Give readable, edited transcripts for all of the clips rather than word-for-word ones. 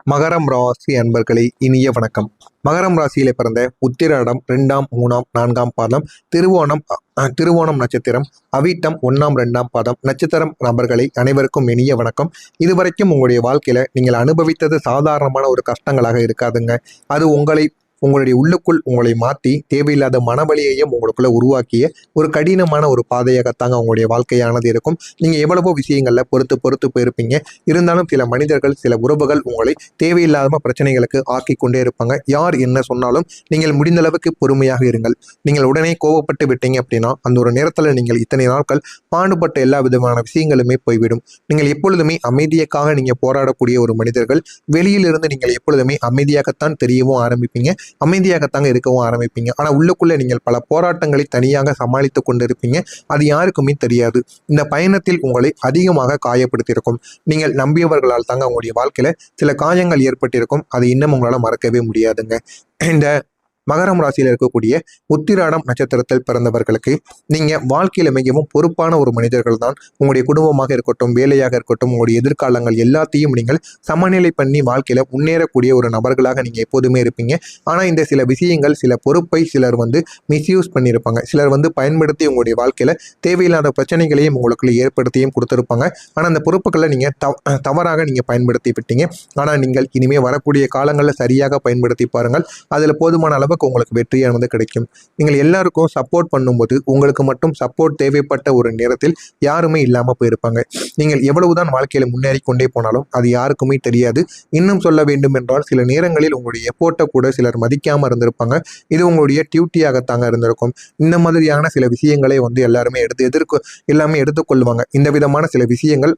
மகரம் ராசி அன்பர்களே, இனிய வணக்கம். மகரம் ராசியில பிறந்த உத்திராடம் 2ஆம் 3ஆம் 4ஆம் பாதம், திருவோணம் நட்சத்திரம், அவிட்டம் 1ஆம் 2ஆம் பாதம் நட்சத்திரம் நபர்களை அனைவருக்கும் இனிய வணக்கம். இதுவரைக்கும் உங்களுடைய வாழ்க்கையில நீங்கள் அனுபவித்தது சாதாரணமான ஒரு கஷ்டங்களாக இருக்காதுங்க. அது உங்களுடைய உள்ளுக்குள் உங்களை மாற்றி தேவையில்லாத மனவலியையும் உங்களுக்குள்ள உருவாக்கிய ஒரு கடினமான ஒரு பாதையாகத்தாங்க உங்களுடைய வாழ்க்கையானது இருக்கும். நீங்க எவ்வளவோ விஷயங்கள்ல பொறுத்து பொறுத்து போயிருப்பீங்க. இருந்தாலும் சில மனிதர்கள், சில உறவுகள் உங்களை தேவையில்லாத பிரச்சனைகளுக்கு ஆக்கி கொண்டே இருப்பாங்க. யார் என்ன சொன்னாலும் நீங்கள் முடிந்த அளவுக்கு பொறுமையாக இருங்கள். நீங்கள் உடனே கோபப்பட்டு விட்டீங்க அப்படின்னா அந்த ஒரு நேரத்துல நீங்கள் இத்தனை நாட்கள் பாடுபட்ட எல்லா விதமான விஷயங்களுமே போய்விடும். நீங்கள் எப்பொழுதுமே அமைதியக்காக நீங்க போராடக்கூடிய ஒரு மனிதர்கள். வெளியிலிருந்து நீங்கள் எப்பொழுதுமே அமைதியாகத்தான் தெரியவும் ஆரம்பிப்பீங்க, அமைதியாகத்தாங்க இருக்கவும் ஆரம்பிப்பீங்க. ஆனா உள்ளுக்குள்ள நீங்கள் பல போராட்டங்களை தனியாக சமாளித்து கொண்டிருப்பீங்க. அது யாருக்குமே தெரியாது. இந்த பயணத்தில் உங்களை அதிகமாக காயப்படுத்தியிருக்கும். நீங்கள் நம்பியவர்களால் தாங்க உங்களுடைய வாழ்க்கையில சில காயங்கள் ஏற்பட்டிருக்கும். அதை இன்னும் உங்களால மறக்கவே முடியாதுங்க. இந்த மகரம் ராசியில் இருக்கக்கூடிய உத்திராடம் நட்சத்திரத்தில் பிறந்தவர்களுக்கு நீங்க வாழ்க்கையில மிகவும் பொறுப்பான ஒரு மனிதர்கள் தான். உங்களுடைய குடும்பமாக இருக்கட்டும், வேலையாக இருக்கட்டும், உங்களுடைய எதிர்காலங்கள் எல்லாத்தையும் நீங்கள் சமநிலை பண்ணி வாழ்க்கையில முன்னேறக்கூடிய ஒரு நபர்களாக நீங்க எப்போதுமே இருப்பீங்க. ஆனா இந்த சில விஷயங்கள், சில பொறுப்பை சிலர் மிஸ்யூஸ் பண்ணியிருப்பாங்க. சிலர் பயன்படுத்தி உங்களுடைய வாழ்க்கையில தேவையில்லாத பிரச்சனைகளையும் உங்களுக்குள்ள ஏற்படுத்தியும் கொடுத்திருப்பாங்க. ஆனா அந்த பொறுப்புகளை நீங்க தவறாக நீங்க பயன்படுத்தி விட்டீங்க. ஆனா நீங்கள் இனிமே வரக்கூடிய காலங்களில் சரியாக பயன்படுத்தி பாருங்கள். அதுல போதுமான அளவு உங்களுக்கு வெற்றியானது கிடைக்கும். நீங்கள் எல்லாருக்கும் சப்போர்ட் பண்ணும்போது உங்களுக்கு மட்டும் சப்போர்ட் தேவைப்பட்ட ஒரு நேரத்தில் யாருமே இல்லாம போயிருப்பாங்க. நீங்கள் எவ்வளவுதான் வாழ்க்கையில முன்னேறி கொண்டே போனாலும் அது யாருக்குமே தெரியாது. இன்னும் சொல்ல வேண்டும் என்றால் சில நேரங்களில் உங்களுடைய எஃபோர்ட்டை கூட சிலர் மதிக்காம இருந்திருப்பாங்க. இது உங்களுடைய டியூட்டியாகத்தாங்க இருந்திருக்கும். இந்த மாதிரியான சில விஷயங்களை எல்லாருமே எல்லாமே எடுத்துக்கொள்வாங்க. இந்த விதமான சில விஷயங்கள்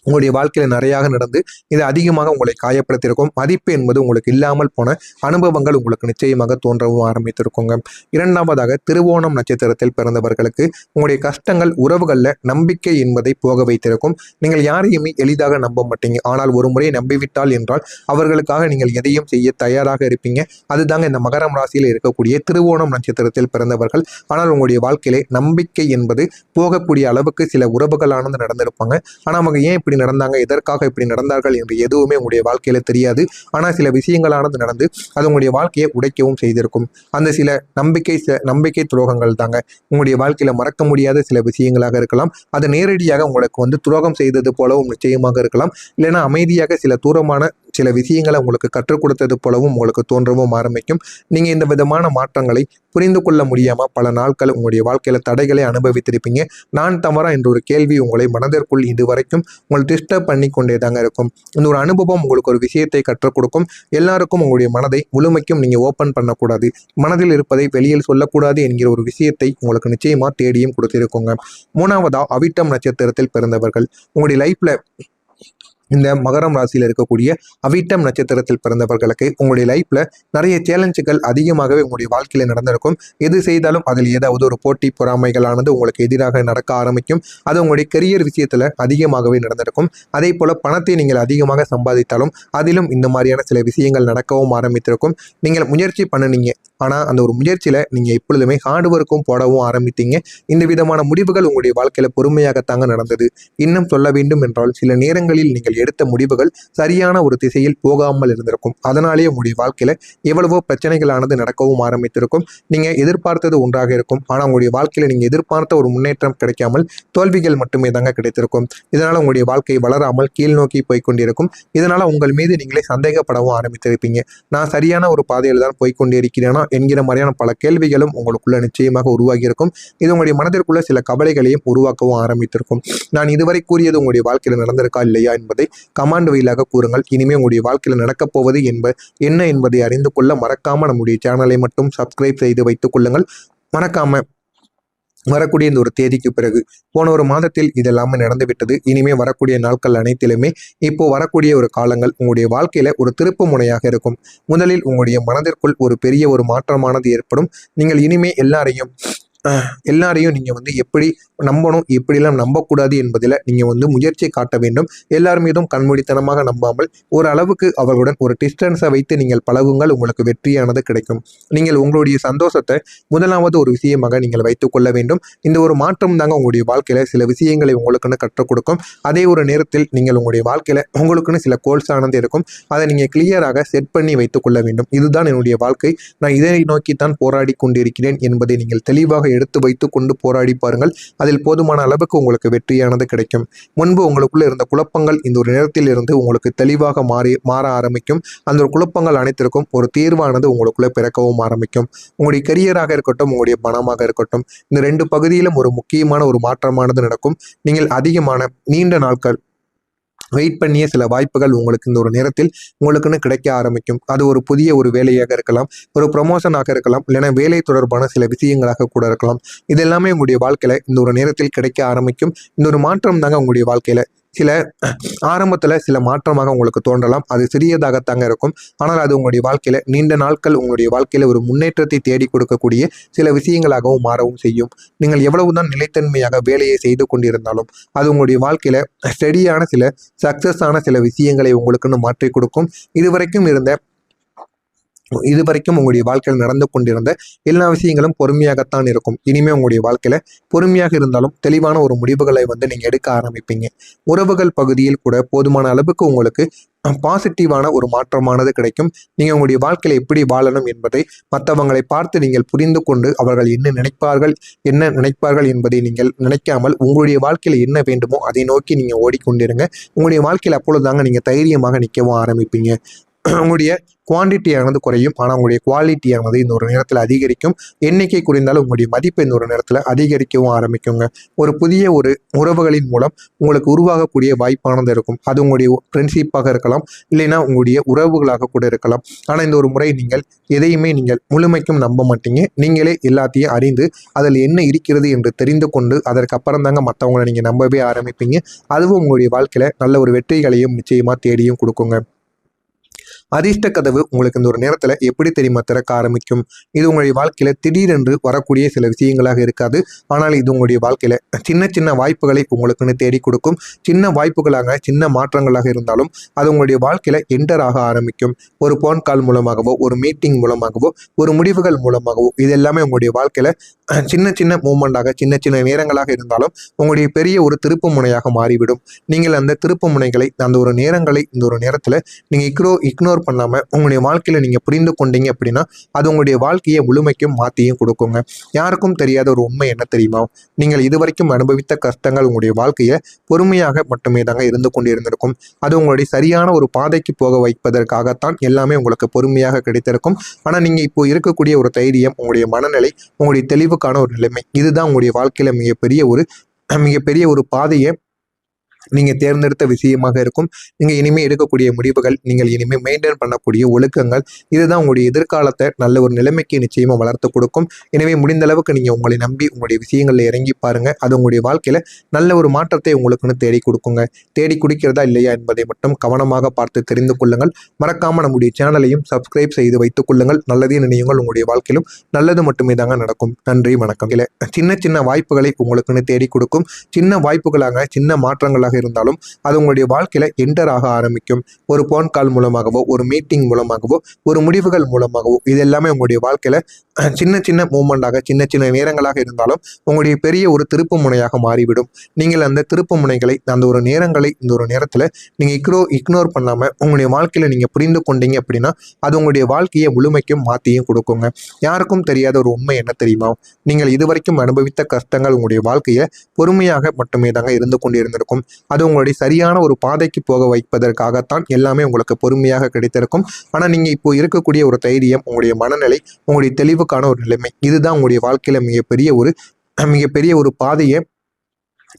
உங்களுடைய வாழ்க்கையில நிறையாக நடந்து இது அதிகமாக உங்களை காயப்படுத்தியிருக்கும். மதிப்பு என்பது உங்களுக்கு இல்லாமல் போன அனுபவங்கள் உங்களுக்கு நிச்சயமாக தோன்றவும் ஆரம்பித்திருக்குங்க. இரண்டாவதாக, திருவோணம் நட்சத்திரத்தில் பிறந்தவர்களுக்கு உங்களுடைய கஷ்டங்கள் உறவுகளில் நம்பிக்கை என்பதை போக வைத்திருக்கும். நீங்கள் யாரையுமே எளிதாக நம்ப மாட்டீங்க. ஆனால் ஒரு முறை நம்பிவிட்டால் என்றால் அவர்களுக்காக நீங்கள் எதையும் செய்ய தயாராக இருப்பீங்க. அதுதாங்க இந்த மகரம் ராசியில் இருக்கக்கூடிய திருவோணம் நட்சத்திரத்தில் பிறந்தவர்கள். ஆனால் உங்களுடைய வாழ்க்கையிலே நம்பிக்கை என்பது போகக்கூடிய அளவுக்கு சில உறவுகளானது நடந்திருப்பாங்க. ஆனால் அவங்க ஏன் இப்படி நடந்தாங்க, எதற்காக இப்படி நடந்தார்கள் என்று எதுவுமே உங்களுடைய வாழ்க்கையில தெரியாது. ஆனால் சில விஷயங்களானது நடந்து அது உங்களுடைய வாழ்க்கையை உடைக்கவும் செய்திருக்கும். அந்த சில நம்பிக்கை துரோகங்கள் தாங்க உங்களுடைய வாழ்க்கையில மறக்க முடியாத சில விஷயங்களாக இருக்கலாம். அது நேரடியாக உங்களுக்கு துரோகம் செய்தது போலவும் நிச்சயமாக இருக்கலாம். இல்லைன்னா அமைதியாக சில தூரமான சில விஷயங்களை உங்களுக்கு கற்றுக் கொடுத்தது போலவும் உங்களுக்கு தோன்றவும் ஆரம்பிக்கும். நீங்க இந்த விதமான மாற்றங்களை புரிந்து கொள்ள முடியாம பல நாட்கள் உங்களுடைய வாழ்க்கையில தடைகளை அனுபவித்திருப்பீங்க. நான் தவறா என்ற ஒரு கேள்வி உங்களை மனதிற்குள் இதுவரைக்கும் உங்களை டிஸ்டர்ப் பண்ணி கொண்டே தாங்க இருக்கும். இந்த ஒரு அனுபவம் உங்களுக்கு ஒரு விஷயத்தை கற்றுக் கொடுக்கும். எல்லாருக்கும் உங்களுடைய மனதை முழுமைக்கும் நீங்க ஓப்பன் பண்ணக்கூடாது, மனதில் இருப்பதை வெளியில் சொல்லக்கூடாது என்கிற ஒரு விஷயத்தை உங்களுக்கு நிச்சயமா தேடியும் கொடுத்திருக்குங்க. மூணாவதா, அவிட்டம் நட்சத்திரத்தில் பிறந்தவர்கள். உங்களுடைய லைஃப்ல இந்த மகரம் ராசியில் இருக்கக்கூடிய அவிட்டம் நட்சத்திரத்தில் பிறந்தவர்களுக்கு உங்களுடைய லைஃப்ல நிறைய சேலஞ்சுகள் அதிகமாகவே உங்களுடைய வாழ்க்கையில நடந்திருக்கும். எது செய்தாலும் அதில் ஏதாவது ஒரு போட்டி பொறாமைகளானது உங்களுக்கு எதிராக நடக்க ஆரம்பிக்கும். அது உங்களுடைய கெரியர் விஷயத்துல அதிகமாகவே நடந்திருக்கும். அதே போல பணத்தை நீங்கள் அதிகமாக சம்பாதித்தாலும் அதிலும் இந்த மாதிரியான சில விஷயங்கள் நடக்கவும் ஆரம்பித்திருக்கும். நீங்கள் முயற்சி பண்ணுனீங்க, ஆனால் அந்த ஒரு முயற்சியில நீங்க எப்பொழுதுமே ஹார்ட் ஒர்க்கும் போடவும் ஆரம்பித்தீங்க. இந்த விதமான முடிவுகள் உங்களுடைய வாழ்க்கையில பொறுமையாகத்தாங்க நடந்தது. இன்னும் சொல்ல வேண்டும் என்றால் சில நேரங்களில் நீங்கள் எடுத்த முடிவுகள் சரியான ஒரு திசையில் போகாமல் இருந்திருக்கும். அதனாலேயே உங்களுடைய வாழ்க்கையில எவ்வளவோ பிரச்சனைகளானது நடக்கவும் ஆரம்பித்திருக்கும். நீங்க எதிர்பார்த்தது ஒன்றாக இருக்கும், ஆனா உங்களுடைய வாழ்க்கையில நீங்க எதிர்பார்த்த ஒரு முன்னேற்றம் கிடைக்காமல் தோல்விகள் மட்டுமே தாங்க கிடைத்திருக்கும். இதனால உங்களுடைய வாழ்க்கை வளராமல் கீழ் நோக்கி போய்கொண்டிருக்கும். இதனால உங்கள் மீது நீங்களே சந்தேகப்படவும் ஆரம்பித்திருப்பீங்க. நான் சரியான ஒரு பாதையில் தான் போய்கொண்டே இருக்கிறேனா என்கிற மாதிரியான பல கேள்விகளும் உங்களுக்குள்ள நிச்சயமாக உருவாகி இருக்கும். இது உங்களுடைய மனதிற்குள்ள சில கவலைகளையும் உருவாக்கவும் ஆரம்பித்திருக்கும். நான் இதுவரை கூறியது உங்களுடைய வாழ்க்கையில் நடந்திருக்கா இல்லையா என்பதை கமாண்ட் வழியாக கூறுங்கள். இனிமே உங்களுடைய வாழ்க்கையில் நடக்கப் போவது என்ன என்பதை அறிந்து கொள்ள மறக்காம நம்முடைய சேனலை மட்டும் சப்ஸ்கிரைப் செய்து வைத்துக் கொள்ளுங்கள். மறக்காம வரக்கூடிய இந்த ஒரு தேதிக்கு பிறகு போன ஒரு மாதத்தில் இதெல்லாமே நடந்துவிட்டது. இனிமே வரக்கூடிய நாட்கள் அனைத்திலுமே இப்போ வரக்கூடிய ஒரு காலங்கள் உங்களுடைய வாழ்க்கையில ஒரு திருப்பு முனையாக இருக்கும். முதலில் உங்களுடைய மனதிற்குள் ஒரு பெரிய ஒரு மாற்றமானது ஏற்படும். நீங்கள் இனிமே எல்லாரையும் எல்லாரையும் நீங்கள் வந்து எப்படி நம்பணும், எப்படிலாம் நம்பக்கூடாது என்பதில் நீங்கள் வந்து முயற்சி காட்ட வேண்டும். எல்லார் மீதும் கண்மூடித்தனமாக நம்பாமல் ஒரு அளவுக்கு அவர்களுடன் ஒரு டிஸ்டன்ஸை வைத்து நீங்கள் பழகுங்கள். உங்களுக்கு வெற்றியானது கிடைக்கும். நீங்கள் உங்களுடைய சந்தோஷத்தை முதலாவது ஒரு விஷயமாக நீங்கள் வைத்துக் கொள்ள வேண்டும். இந்த ஒரு மாற்றம் தாங்க உங்களுடைய வாழ்க்கையில் சில விஷயங்களை உங்களுக்குன்னு கற்றுக் கொடுக்கும். அதே ஒரு நேரத்தில் நீங்கள் உங்களுடைய வாழ்க்கையில் உங்களுக்குன்னு சில கோல்ஸ் ஆனது இருக்கும். அதை நீங்கள் கிளியராக செட் பண்ணி வைத்துக் கொள்ள வேண்டும். இதுதான் என்னுடைய வாழ்க்கை, நான் இதை நோக்கித்தான் போராடி கொண்டிருக்கிறேன் என்பதை நீங்கள் தெளிவாக எடுத்து வைத்துக் கொண்டு போராடி பாருங்கள். அதில் போதுமான அளவுக்கு உங்களுக்கு வெற்றியானது கிடைக்கும். முன்பு உங்களுக்குள்ள இருந்த குழப்பங்கள் இந்த ஒரு நேரத்தில் இருந்து உங்களுக்கு தெளிவாக மாற ஆரம்பிக்கும். அந்த ஒரு குழப்பங்கள் அனைத்திற்கும் ஒரு தீர்வானது உங்களுக்குள்ள பிறக்கவும் ஆரம்பிக்கும். உங்களுடைய கரியராக இருக்கட்டும், உங்களுடைய பணமாக இருக்கட்டும், இந்த 2 பகுதியிலும் ஒரு முக்கியமான ஒரு மாற்றமானது நடக்கும். நீங்கள் அதிகமான நீண்ட நாட்கள் வெயிட் பண்ணிய சில வாய்ப்புகள் உங்களுக்கு இந்த ஒரு நேரத்தில் உங்களுக்குன்னு கிடைக்க ஆரம்பிக்கும். அது ஒரு புதிய ஒரு வேலையாக இருக்கலாம், ஒரு ப்ரொமோஷனாக இருக்கலாம், இல்லைன்னா வேலை தொடர்பான சில விஷயங்களாக கூட இருக்கலாம். இது எல்லாமே உங்களுடைய வாழ்க்கையில இந்த ஒரு நேரத்தில் கிடைக்க ஆரம்பிக்கும். இந்த ஒரு மாற்றம் தாங்க உங்களுடைய வாழ்க்கையில சில ஆரம்பத்தில் சில மாற்றமாக உங்களுக்கு தோன்றலாம். அது சிறியதாகத்தாங்க இருக்கும். ஆனால் அது உங்களுடைய வாழ்க்கையில் நீண்ட நாட்கள் உங்களுடைய வாழ்க்கையில் ஒரு முன்னேற்றத்தை தேடி கொடுக்கக்கூடிய சில விஷயங்களாகவும் மாறவும் செய்யும். நீங்கள் எவ்வளவுதான் நிலைத்தன்மையாக வேலையை செய்து கொண்டிருந்தாலும் அது உங்களுடைய வாழ்க்கையில் ஸ்டெடியான சில சக்சஸான சில விஷயங்களை உங்களுக்குன்னு மாற்றி கொடுக்கும். இதுவரைக்கும் உங்களுடைய வாழ்க்கையில் நடந்து கொண்டிருந்த எல்லா விஷயங்களும் பொறுமையாகத்தான் இருக்கும். இனிமே உங்களுடைய வாழ்க்கையில பொறுமையாக இருந்தாலும் தெளிவான ஒரு முடிவுகளை வந்து நீங்க எடுக்க ஆரம்பிப்பீங்க. உறவுகள் பகுதியில் கூட போதுமான அளவுக்கு உங்களுக்கு பாசிட்டிவான ஒரு மாற்றமானது கிடைக்கும். நீங்க உங்களுடைய வாழ்க்கையில எப்படி வாழணும் என்பதை மற்றவங்களை பார்த்து நீங்கள் புரிந்து கொண்டு அவர்கள் என்ன நினைப்பார்கள் என்பதை நீங்கள் நினைக்காமல் உங்களுடைய வாழ்க்கையில என்ன வேண்டுமோ அதை நோக்கி நீங்க ஓடிக்கொண்டிருங்க. உங்களுடைய வாழ்க்கையில அப்பொழுதுதாங்க நீங்க தைரியமாக நிற்கவும் ஆரம்பிப்பீங்க. உங்களுடைய குவான்டிட்டியானது குறையும், ஆனால் உங்களுடைய குவாலிட்டியானது இந்த ஒரு நேரத்தில் அதிகரிக்கும். எண்ணிக்கை குறைந்தாலும் உங்களுடைய மதிப்பு இந்த ஒரு நேரத்தில் அதிகரிக்கவும் ஆரம்பிக்குங்க. ஒரு புதிய ஒரு உறவுகளின் மூலம் உங்களுக்கு உருவாகக்கூடிய வாய்ப்பானது இருக்கும். அது உங்களுடைய ஃப்ரெண்ட்ஷிப்பாக இருக்கலாம், இல்லைன்னா உங்களுடைய உறவுகளாக கூட இருக்கலாம். ஆனால் இந்த ஒரு முறை நீங்கள் எதையுமே நீங்கள் முழுமைக்கும் நம்ப மாட்டீங்க. நீங்களே எல்லாத்தையும் அறிந்து அதில் என்ன இருக்கிறது என்று தெரிந்து கொண்டு அதற்கு அப்புறம் தாங்க மற்றவங்களை நீங்கள் நம்பவே ஆரம்பிப்பீங்க. அதுவும் உங்களுடைய வாழ்க்கையில் நல்ல ஒரு வெற்றிகளையும் நிச்சயமாக தேடியும் கொடுக்குங்க. அதிர்ஷ்ட கதவு உங்களுக்கு இந்த ஒரு நேரத்தில் எப்படி தெரியுமா திறக்க ஆரம்பிக்கும்? இது உங்களுடைய வாழ்க்கையில திடீரென்று வரக்கூடிய சில விஷயங்களாக இருக்காது. ஆனால் இது உங்களுடைய வாழ்க்கையில சின்ன சின்ன வாய்ப்புகளை உங்களுக்குன்னு தேடி கொடுக்கும். சின்ன வாய்ப்புகளாக சின்ன மாற்றங்களாக இருந்தாலும் அது உங்களுடைய வாழ்க்கையில என்டர் ஆக ஆரம்பிக்கும். ஒரு போன் கால் மூலமாகவோ, ஒரு மீட்டிங் மூலமாகவோ, ஒரு முடிவுகள் மூலமாகவோ, இது எல்லாமே உங்களுடைய வாழ்க்கையில சின்ன சின்ன மூமெண்டாக சின்ன சின்ன நேரங்களாக இருந்தாலும் உங்களுடைய பெரிய ஒரு திருப்பு முனையாக மாறிவிடும். நீங்கள் அந்த திருப்பு முனைகளை அந்த ஒரு நேரங்களை இந்த ஒரு நேரத்தில் நீங்கள் இக்னோர் பண்ணாம உங்களுடைய வாழ்க்கையில நீங்க புரிந்து கொண்டீங்க அப்படின்னா அது உங்களுடைய வாழ்க்கையை முழுமைக்கும் மாற்றியும் கொடுக்குங்க. யாருக்கும் தெரியாத ஒரு உண்மை என்ன தெரியுமா? நீங்கள் இதுவரைக்கும் அனுபவித்த கஷ்டங்கள் உங்களுடைய வாழ்க்கையை பொறுமையாக மட்டுமே தாங்க இருந்து கொண்டிருந்திருக்கும். அது உங்களுடைய சரியான ஒரு பாதைக்கு போக வைப்பதற்காகத்தான் எல்லாமே உங்களுக்கு பொறுமையாக கிடைத்திருக்கும். ஆனால் நீங்க இப்போ இருக்கக்கூடிய ஒரு தைரியம், உங்களுடைய மனநிலை, உங்களுடைய தெளிவுக்கான ஒரு நிலைமை, இதுதான் உங்களுடைய வாழ்க்கையில மிகப்பெரிய ஒரு பாதையை நீங்கள் தேர்ந்தெடுத்த விஷயமாக இருக்கும். நீங்கள் இனிமேல் எடுக்கக்கூடிய முடிவுகள், நீங்கள் இனிமேல் மெயின்டைன் பண்ணக்கூடிய ஒழுக்கங்கள், இதுதான் உங்களுடைய எதிர்காலத்தை நல்ல ஒரு நிலைமைக்கு நிச்சயமாக வளர்த்து கொடுக்கும். எனவே முடிந்த அளவுக்கு நீங்கள் உங்களை நம்பி உங்களுடைய விஷயங்களில் இறங்கி பாருங்கள். அது உங்களுடைய வாழ்க்கையில் நல்ல ஒரு மாற்றத்தை உங்களுக்குன்னு தேடி கொடுக்குங்க. தேடி குடிக்கிறதா இல்லையா என்பதை மட்டும் கவனமாக பார்த்து தெரிந்து கொள்ளுங்கள். மறக்காமல் நம்முடைய சேனலையும் சப்ஸ்கிரைப் செய்து வைத்துக் கொள்ளுங்கள். நல்லதே நினையுங்கள், உங்களுடைய வாழ்க்கையிலும் நல்லது மட்டுமே தாங்க நடக்கும். நன்றி, வணக்கம். இல்லை, சின்ன சின்ன வாய்ப்புகளை உங்களுக்குன்னு தேடி கொடுக்கும். சின்ன வாய்ப்புகளாக சின்ன மாற்றங்களாக இருந்தாலும் அது உங்களுடைய வாழ்க்கையில என்டர் ஆக ஆரம்பிக்கும். ஒரு போன் கால் மூலமாகவோ, ஒரு மீட்டிங் மூலமாகவோ, ஒரு முடிவுகள் மூலமாகவோ, இது எல்லாமே உங்களுடைய வாழ்க்கையில சின்ன சின்ன மூமெண்டாக சின்ன சின்ன நேரங்களாக இருந்தாலும் உங்களுடைய பெரிய ஒரு திருப்பு முனையாக மாறிவிடும். நீங்கள் அந்த திருப்பு முனைகளை அந்த ஒரு நேரங்களை இந்த ஒரு நேரத்தில் நீங்கள் இக்னோர் பண்ணாமல் உங்களுடைய வாழ்க்கையில் நீங்கள் புரிந்து கொண்டீங்க அப்படின்னா அது உங்களுடைய வாழ்க்கையை முழுமைக்கும் மாற்றியும் கொடுக்குங்க. யாருக்கும் தெரியாத ஒரு உண்மை என்ன தெரியுமா? நீங்கள் இதுவரைக்கும் அனுபவித்த கஷ்டங்கள் உங்களுடைய வாழ்க்கையை பொறுமையாக மட்டுமே தாங்க இருந்து கொண்டிருந்திருக்கும். அது உங்களுடைய சரியான ஒரு பாதைக்கு போக வைப்பதற்காகத்தான் எல்லாமே உங்களுக்கு பொறுமையாக கிடைத்திருக்கும். ஆனால் நீங்கள் இப்போ இருக்கக்கூடிய ஒரு தைரியம், உங்களுடைய மனநிலை, உங்களுடைய தெளிவுக்கான ஒரு நிலைமை, இதுதான் உங்களுடைய வாழ்க்கையில மிகப்பெரிய ஒரு பாதையை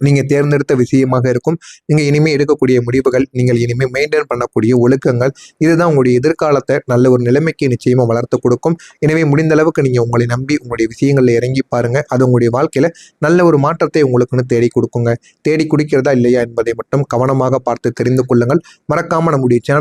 நீங்கள் தேர்ந்தெடுத்த விஷயமாக இருக்கும். நீங்கள் இனிமேல் எடுக்கக்கூடிய முடிவுகள், நீங்கள் இனிமேல் மெயின்டைன் பண்ணக்கூடிய ஒழுக்கங்கள், இதுதான் உங்களுடைய எதிர்காலத்தை நல்ல ஒரு நிலைமைக்கு நிச்சயமாக வளர்த்து கொடுக்கும். எனவே முடிந்த அளவுக்கு நீங்கள் உங்களை நம்பி உங்களுடைய விஷயங்களில் இறங்கி பாருங்கள். அது உங்களுடைய வாழ்க்கையில் நல்ல ஒரு மாற்றத்தை உங்களுக்குன்னு தேடி கொடுக்குங்க. தேடி குடிக்கிறதா இல்லையா என்பதை மட்டும் கவனமாக பார்த்து தெரிந்து கொள்ளுங்கள். மறக்காமல் நம்முடைய சேனல்